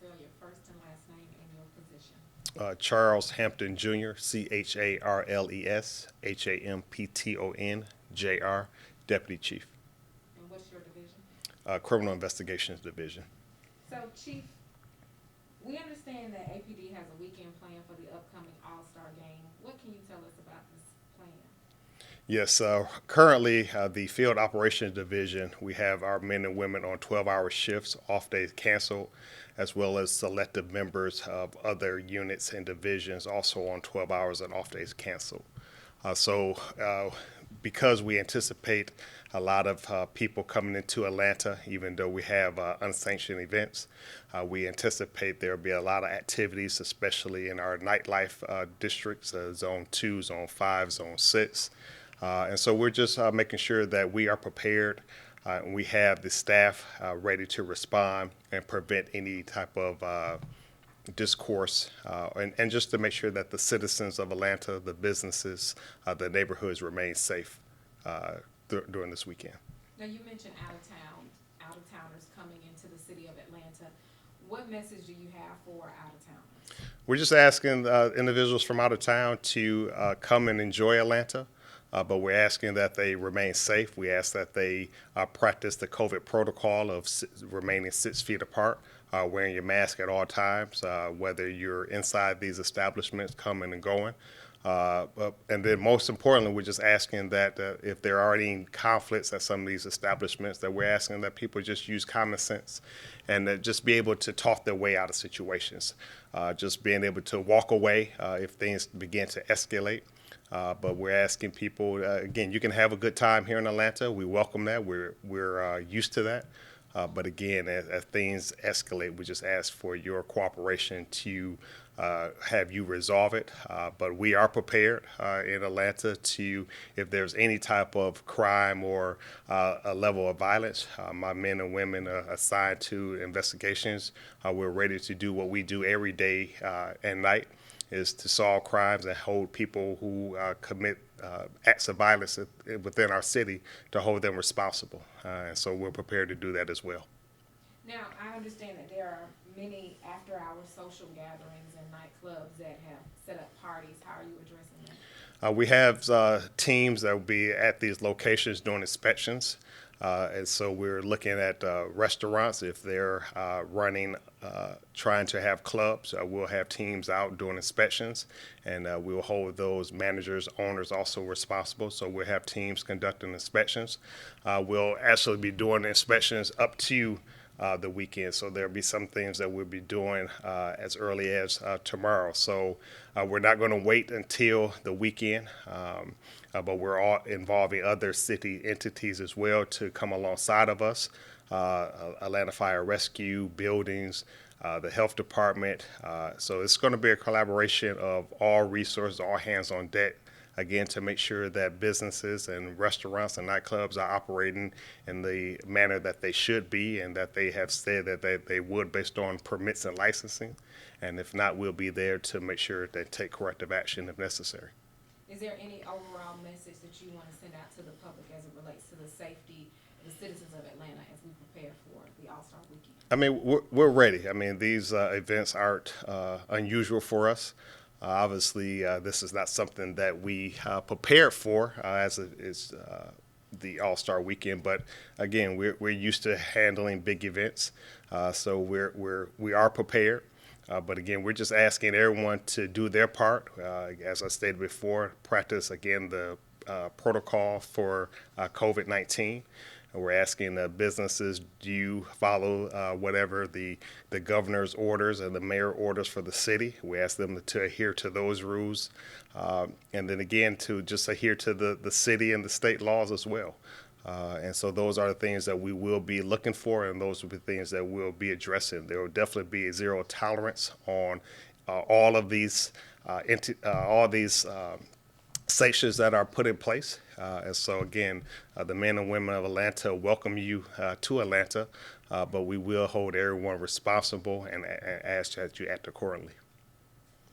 spell your first and last name and your position? Charles Hampton Jr., Charles Jr., Deputy Chief, And what's your division? Criminal Investigations Division. So, Chief, we understand that APD has a weekend plan for the upcoming All-Star game. What can you tell us about this plan? Yes, currently the Field Operations Division, we have our men and women on 12-hour shifts, off days canceled, as well as selective members of other units and divisions also on 12 hours and off days canceled. So, because we anticipate a lot of people coming into Atlanta, even though we have unsanctioned events, we anticipate there will be a lot of activities, especially in our nightlife districts, Zone 2, Zone 5, Zone 6. And so we're just making sure that we are prepared and we have the staff ready to respond and prevent any type of discourse and just to make sure that the citizens of Atlanta, the businesses, the neighborhoods remain safe during this weekend. Now, you mentioned out of towners coming into the city of Atlanta. What message do you have for out of towners? We're just asking individuals from out of town to come and enjoy Atlanta. But we're asking that they remain safe. We ask that they practice the COVID protocol of remaining 6 feet apart, wearing your mask at all times, whether you're inside these establishments coming and going. And then most importantly, we're just asking that if there are any conflicts at some of these establishments, that we're asking that people just use common sense and just be able to talk their way out of situations. Just being able to walk away if things begin to escalate. But we're asking people again. You can have a good time here in Atlanta. We welcome that. We're used to that. But again, as things escalate, we just ask for your cooperation to have you resolve it. But we are prepared in Atlanta to, if there's any type of crime or a level of violence, my men and women assigned to investigations, we're ready to do what we do every day and night, is to solve crimes and hold people who commit acts of violence within our city, to hold them responsible. And so we're prepared to do that as well. Now, I understand that there are many after-hour social gatherings and nightclubs that have set up parties. How are you addressing that? We have teams that will be at these locations doing inspections. And so we're looking at restaurants. If they're trying to have clubs, we'll have teams out doing inspections, and we'll hold those managers, owners also responsible. So we'll have teams conducting inspections. We'll actually be doing inspections up to the weekend. So there'll be some things that we'll be doing as early as tomorrow. So we're not going to wait until the weekend, but we're all involving other city entities as well to come alongside of us. Atlanta Fire Rescue, buildings, the health department. So it's going to be a collaboration of all resources, all hands on deck, again, to make sure that businesses and restaurants and nightclubs are operating in the manner that they should be and that they have said that they would based on permits and licensing. And if not, we'll be there to make sure they take corrective action if necessary. Is there any overall message that you want to send out to the public as it relates to the safety of the citizens of Atlanta as we prepare for the All-Star Weekend? I mean, we're ready. I mean, these events aren't unusual for us. Obviously, this is not something that we prepared for is the All-Star Weekend. But again, we're used to handling big events, so we are prepared. But again, we're just asking everyone to do their part. As I stated before, practice again the protocol for COVID-19. We're asking businesses, do you follow whatever the governor's orders and the mayor orders for the city? We ask them to adhere to those rules. And then again, to just adhere to the city and the state laws as well. And so those are the things that we will be looking for, and those will be things that we'll be addressing. There will definitely be a zero tolerance on all of these sanctions that are put in place. And so again, the men and women of Atlanta welcome you to Atlanta, but we will hold everyone responsible and ask that you act accordingly.